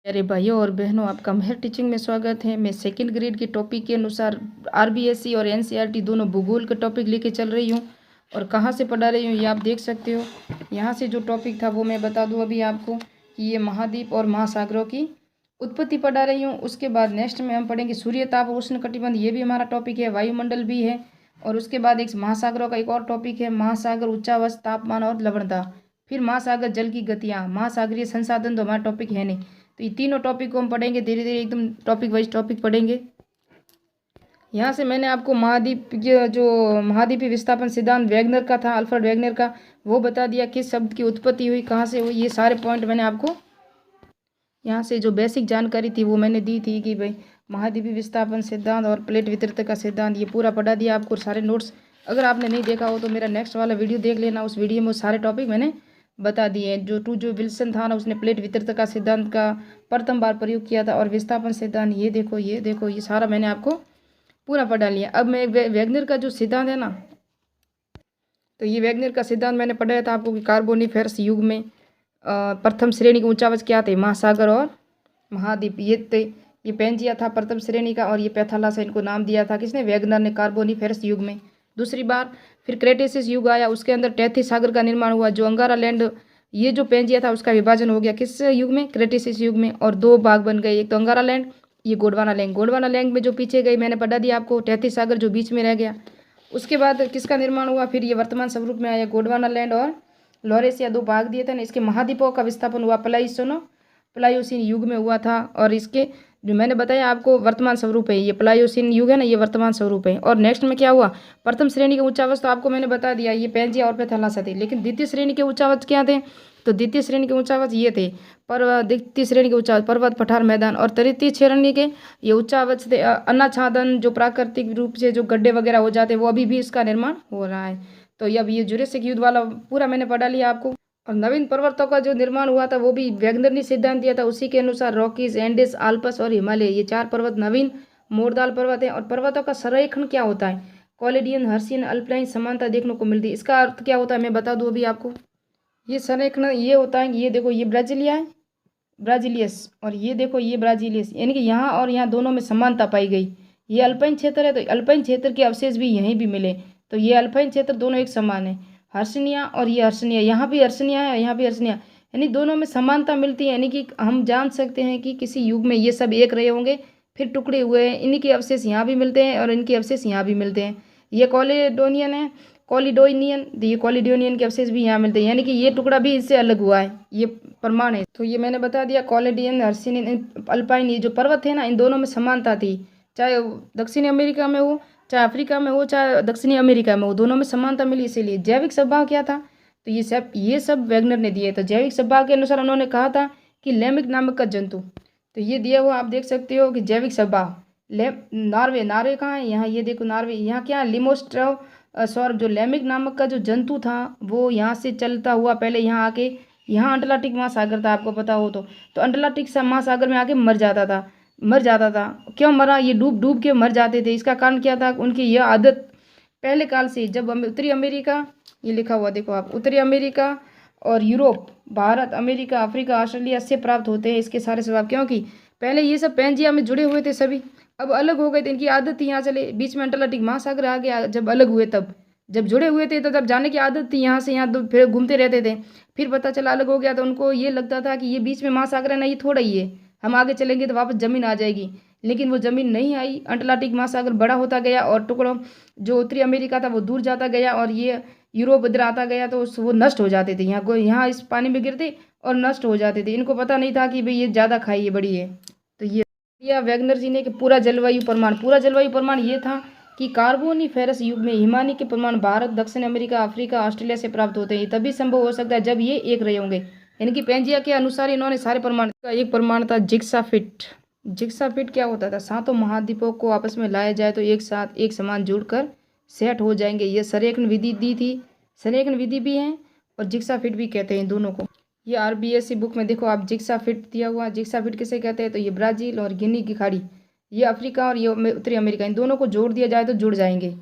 प्यारे भाइयों और बहनों, आपका मेहर टीचिंग में स्वागत है। मैं सेकंड ग्रेड के टॉपिक के अनुसार आरबीएससी और एनसीईआरटी दोनों भूगोल का टॉपिक लेके चल रही हूँ। और कहाँ से पढ़ा रही हूँ ये आप देख सकते हो। यहाँ से जो टॉपिक था वो मैं बता दूँ अभी आपको कि ये महाद्वीप और महासागरों की उत्पत्ति पढ़ा रही हूँ। उसके बाद नेक्स्ट में हम पढ़ेंगे सूर्य ताप और उष्ण कटिबंध, ये भी हमारा टॉपिक है। वायुमंडल भी है। और उसके बाद एक महासागरों का एक और टॉपिक है, महासागर उच्चावच तापमान और लवणता। फिर महासागर जल की गतियाँ, महासागरीय संसाधन तो हमारा टॉपिक है नहीं। तो ये तीनों टॉपिक को हम पढ़ेंगे धीरे धीरे, एकदम टॉपिक वाइज टॉपिक पढ़ेंगे। यहाँ से मैंने आपको महाद्वीप जो महाद्वीपीय विस्थापन सिद्धांत वैगनर का था, अल्फ्रेड वैगनर का, वो बता दिया किस शब्द की उत्पत्ति हुई, कहाँ से हुई। ये सारे पॉइंट मैंने आपको यहाँ से जो बेसिक जानकारी थी वो मैंने दी थी कि भाई महाद्वीपीय विस्थापन सिद्धांत और प्लेट वितरित का सिद्धांत, ये पूरा पढ़ा दिया आपको। सारे नोट्स अगर आपने नहीं देखा हो तो मेरा नेक्स्ट वाला वीडियो देख लेना, उस वीडियो में वो सारे टॉपिक मैंने बता दिए। जो विल्सन था ना, उसने प्लेट वितरित का सिद्धांत का प्रथम बार प्रयोग किया था। और विस्थापन सिद्धांत ये देखो ये सारा मैंने आपको पूरा पढ़ा लिया। अब मैं वैगनर का जो सिद्धांत है ना, तो ये वैगनर का सिद्धांत मैंने पढ़ाया था आपको कि कार्बोनिफेरस युग में प्रथम श्रेणी के ऊंचावच क्या थे, महासागर और महाद्वीप। ये पेंजिया था प्रथम श्रेणी का, और ये पैथालास इनको नाम दिया था किसने, वैगनर ने, कार्बोनिफेरस युग में। दूसरी बार फिर क्रेटेसिस युग आया, उसके अंदर टैथी सागर का निर्माण हुआ। जो अंगारा लैंड, ये जो पेंजिया था उसका विभाजन हो गया किस युग में, क्रेटेसिस युग में। और दो भाग बन गए, एक तो अंगारा लैंड, ये गोंडवाना लैंड। गोंडवाना लैंड में जो पीछे गई मैंने पढ़ा दिया आपको, टैथी सागर जो बीच में रह गया। उसके बाद किसका निर्माण हुआ, फिर ये वर्तमान स्वरूप में आया गोंडवाना लैंड और लॉरेसिया, दो भाग दिए थे ना। इसके महाद्वीपों का विस्थापन हुआ प्लायोसीन युग में हुआ था। और इसके जो मैंने बताया आपको वर्तमान स्वरूप है, ये प्लायोसीन युग है ना, ये वर्तमान स्वरूप है। और नेक्स्ट में क्या हुआ, प्रथम श्रेणी के उच्चावच तो आपको मैंने बता दिया, ये पेंजिया और पैथालासा थे। लेकिन द्वितीय श्रेणी के उच्चावच क्या थे, तो द्वितीय श्रेणी के उच्चावच ये थे, द्वितीय श्रेणी के उच्चावच पर्वत, पठार, मैदान। और तृतीय श्रेणी के ये उच्चावच थे अनाच्छादन, जो प्राकृतिक रूप से जो गड्ढे वगैरह हो जाते हैं, वो अभी भी इसका निर्माण हो रहा है। तो अब ये जुरेसिक युद्ध वाला पूरा मैंने पढ़ा लिया आपको। और नवीन पर्वतों का जो निर्माण हुआ था वो भी वैगनर ने सिद्धांत दिया था। उसी के अनुसार रॉकीज, एंडेस, आल्प्स और हिमालय, ये चार पर्वत नवीन मोरदाल पर्वत है। और पर्वतों का संरेखण क्या होता है, कॉलेडियन, हर्सियन, अल्पाइन समानता देखने को मिलती है। इसका अर्थ क्या होता है मैं बता दूं अभी आपको। ये संरेखण ये होता है, ये देखो ये ब्राजीलिया है, ब्राजीलियस, और ये देखो ये ब्राजीलियस, यानी कि यहाँ और यहाँ दोनों में समानता पाई गई। ये अल्पाइन क्षेत्र है, तो अल्पाइन क्षेत्र के अवशेष भी यहीं भी मिले, तो ये अल्पाइन क्षेत्र दोनों एक समान है। हर्षनिया और ये हर्षनिया, यहाँ भी हर्षनिया है, यहाँ भी हर्षनिया, यानी दोनों में समानता मिलती है। यानी कि हम जान सकते हैं कि किसी युग में ये सब एक रहे होंगे, फिर टुकड़े हुए हैं। इनके अवशेष यहाँ भी मिलते हैं और इनके अवशेष यहाँ भी मिलते हैं। ये कॉलेडोनियन है, कॉलिडोनियन, तो ये कॉलिडोनियन के अवशेष भी यहाँ मिलते हैं, यानी कि ये टुकड़ा भी इससे अलग हुआ है, ये प्रमाण है। तो ये मैंने बता दिया, कॉलेडियन, हर्षियन, अल्पाइन, ये जो पर्वत है ना, इन दोनों में समानता थी। चाहे दक्षिणी अमेरिका में हो, चाहे अफ्रीका में हो, चाहे दक्षिणी अमेरिका में हो, दोनों में समानता मिली। इसीलिए जैविक स्वभाव क्या था, तो ये सब वैगनर ने दिए। तो जैविक स्वभाव के अनुसार उन्होंने कहा था कि लेमिक नामक का जंतु, तो ये दिया हुआ आप देख सकते हो कि जैविक स्वभाव नार्वे कहाँ है, यहाँ ये देखो नार्वे, यहाँ क्या लिमोस्ट्रव सौर, जो लेमिक नामक का जो जंतु था वो यहाँ से चलता हुआ पहले यहाँ आके, यहाँ अंटार्कटिक महासागर था आपको पता हो तो अंटार्कटिक महासागर में आके मर जाता था। क्यों मरा, ये डूब डूब के मर जाते थे। इसका कारण क्या था, उनकी यह आदत पहले काल से, जब उत्तरी अमेरिका, ये लिखा हुआ देखो आप, उत्तरी अमेरिका और Europe, Bharat, America, Africa, Australia से प्राप्त होते हैं इसके सारे स्वभाव। क्योंकि पहले ये सब पेंजिया में जुड़े हुए थे सभी, अब अलग हो गए थे, इनकी आदत थी यहाँ चले, बीच में अंटार्कटिक महासागर आ गया। जब अलग हुए तब, जब जुड़े हुए थे तो तब जाने की आदत थी, यहाँ से यहाँ फिर घूमते रहते थे। फिर पता चला अलग हो गया तो उनको ये लगता था कि ये बीच में महासागर है ना, ये थोड़ा ही है, हम आगे चलेंगे तो वापस ज़मीन आ जाएगी। लेकिन वो ज़मीन नहीं आई, अंटार्कटिक महासागर बड़ा होता गया और टुकड़ों, जो उत्तरी अमेरिका था वो दूर जाता गया और ये यूरोप इधर आता गया, तो वो नष्ट हो जाते थे, यहाँ इस पानी में गिरते और नष्ट हो जाते थे। इनको पता नहीं था कि भाई ये ज़्यादा खाई, ये बड़ी है। तो ये वैगनर जी ने कि पूरा जलवायु प्रमाण ये था कि कार्बोनिफेरस युग में हिमानी के प्रमाण भारत, दक्षिण अमेरिका, अफ्रीका, ऑस्ट्रेलिया से प्राप्त होते हैं। तभी संभव हो सकता है जब ये एक रहे होंगे। यानी कि पेंजिया के अनुसार इन्होंने सारे प्रमाण का एक प्रमाण था जिग्साफिट क्या होता था, सातों महाद्वीपों को आपस में लाया जाए तो एक साथ एक समान जुड़कर सेट हो जाएंगे। ये संरेखण विधि दी थी, संरेखण विधि भी है और जिग्साफिट भी कहते हैं दोनों को। ये आरबीएससी बुक में देखो आप जिग्साफिट दिया हुआ। जिग्साफिट किसे कहते हैं, तो ये ब्राज़ील और गिनी की खाड़ी, ये अफ्रीका और ये उत्तरी अमेरिका, इन दोनों को जोड़ दिया जाए तो जुड़ जाएंगे।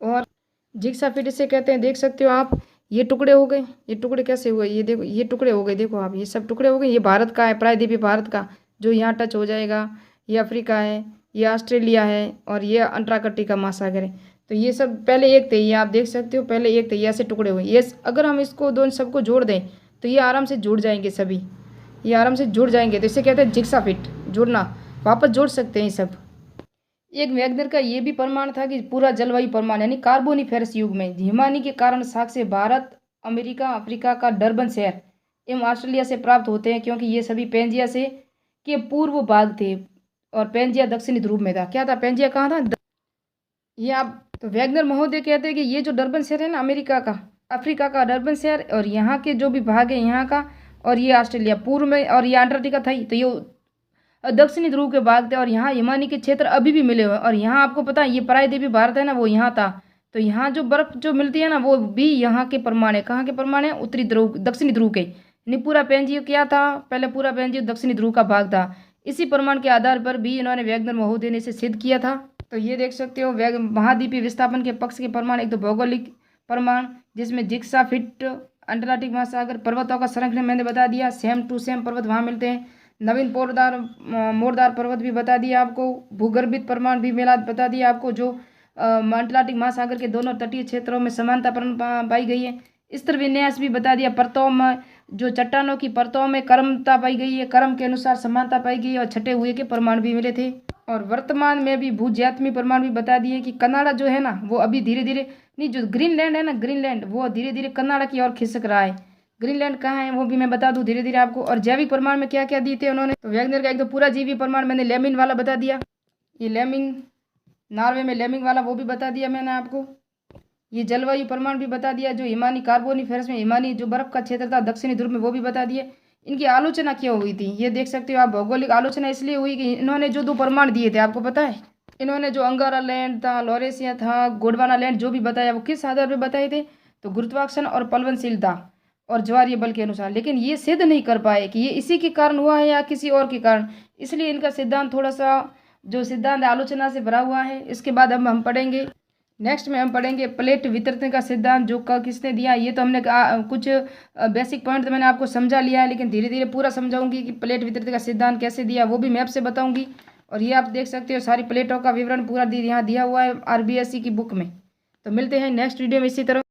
और जिग्साफिट इसे कहते हैं, देख सकते हो आप, ये टुकड़े हो गए। ये टुकड़े कैसे हुए, ये देखो, ये टुकड़े हो गए, देखो आप, ये सब टुकड़े हो गए। ये भारत का है, प्रायद्वीपीय भारत का, जो यहाँ टच हो जाएगा, ये अफ्रीका है, ये ऑस्ट्रेलिया है और ये अंटार्कटिका महासागर है। तो ये सब पहले एक थे, ये आप देख सकते हो, पहले एक थे, ये ऐसे टुकड़े हुए। ये अगर हम इसको दोनों सबको जोड़ दें तो ये आराम से जुड़ जाएंगे, सभी ये आराम से जुड़ जाएंगे। तो इसे कहते हैं जिग्सा फिट, जुड़ना, वापस जोड़ सकते हैं सब। एक वैगनर का ये भी प्रमाण था कि पूरा जलवायु प्रमाण यानी कार्बोनिफेरस युग में हिमानी के कारण साक्ष्य भारत, अमेरिका, अफ्रीका का डरबन शहर एवं ऑस्ट्रेलिया से प्राप्त होते हैं, क्योंकि ये सभी पेंजिया से के पूर्व भाग थे और पेंजिया दक्षिणी ध्रुव में था। क्या था पेंजिया, कहाँ था? ये आप तो वैगनर महोदय कहते हैं कि ये जो डरबन शहर है ना, अमेरिका का, अफ्रीका का डरबन शहर, और यहाँ के जो भी भाग है यहाँ का, और ये ऑस्ट्रेलिया पूर्व में, और ये अंटार्कटिका था ही, तो ये दक्षिणी ध्रुव के भाग थे। और यहाँ हिमानी के क्षेत्र अभी भी मिले हुए हैं। और यहाँ आपको पता है ये प्रायद्वीपीय भारत है ना, वो यहाँ था। तो यहाँ जो बर्फ जो मिलती है ना, वो भी यहाँ के प्रमाण है। कहाँ के प्रमाण है? उत्तरी ध्रुव, दक्षिणी ध्रुव के। यानी पूरा पेंजियो क्या था? पहले पूरा पेंजियो दक्षिणी ध्रुव का भाग था। इसी प्रमाण के आधार पर भी इन्होंने वैगनर महोदय ने इसे सिद्ध किया था। तो ये देख सकते हो महाद्वीपीय विस्थापन के पक्ष के प्रमाण, एक तो भौगोलिक प्रमाण जिसमें जिग्सा फिट, अंटार्कटिक महासागर, पर्वतों का संरक्षण मैंने बता दिया, सेम टू सेम पर्वत वहाँ मिलते हैं। नवीन मोरदार पर्वत भी बता दिया आपको। भूगर्भित प्रमाण भी मेला बता दिया आपको, जो अटलांटिक महासागर के दोनों तटीय क्षेत्रों में समानता पाई गई है। स्तर विन्यास भी बता दिया, परतों में जो चट्टानों की परतों में क्रमता पाई गई है, क्रम के अनुसार समानता पाई गई है, और छठे हुए के प्रमाण भी मिले थे। और वर्तमान में भी भूज्यात्मीय प्रमाण भी बता दिए कि कनाडा जो है ना, वो अभी धीरे धीरे, नहीं जो ग्रीनलैंड है ना, ग्रीनलैंड वो धीरे धीरे कनाडा की ओर खिसक रहा है। ग्रीनलैंड कहाँ है वो भी मैं बता दूं धीरे धीरे आपको। और जैविक प्रमाण में क्या क्या दिए थे उन्होंने, तो वैगनर का एक तो पूरा जीवी प्रमाण मैंने लेमिंग वाला बता दिया, ये लेमिंग, नॉर्वे में लेमिंग वाला वो भी बता दिया मैंने आपको। ये जलवायु प्रमाण भी बता दिया, जो हिमानी कार्बोनिफेरस में हिमानी जो बर्फ का क्षेत्र था दक्षिणी ध्रुव में, वो भी बता दिए। इनकी आलोचना क्यों हुई थी ये देख सकते हो आप। भौगोलिक आलोचना इसलिए हुई कि इन्होंने जो दो प्रमाण दिए थे, आपको पता है, इन्होंने जो अंगारा लैंड था, लॉरेसिया था, गोंडवाना लैंड जो भी बताया, वो किस आधार पर बताए थे? तो गुरुत्वाकर्षण और प्लवनशीलता और ज्वारीय बल के अनुसार। लेकिन ये सिद्ध नहीं कर पाए कि ये इसी के कारण हुआ है या किसी और के कारण, इसलिए इनका सिद्धांत थोड़ा सा जो सिद्धांत आलोचना से भरा हुआ है। इसके बाद अब हम पढ़ेंगे, नेक्स्ट में हम पढ़ेंगे प्लेट वितरण का सिद्धांत, जो किसने दिया। ये तो हमने कुछ बेसिक पॉइंट तो मैंने आपको समझा लिया है, लेकिन धीरे धीरे पूरा समझाऊंगी कि प्लेट वितरण का सिद्धांत कैसे दिया, वो भी मैप से बताऊंगी। और ये आप देख सकते हो सारी प्लेटों का विवरण पूरा यहाँ दिया हुआ है RBSE की बुक में। तो मिलते हैं नेक्स्ट वीडियो में इसी तरह।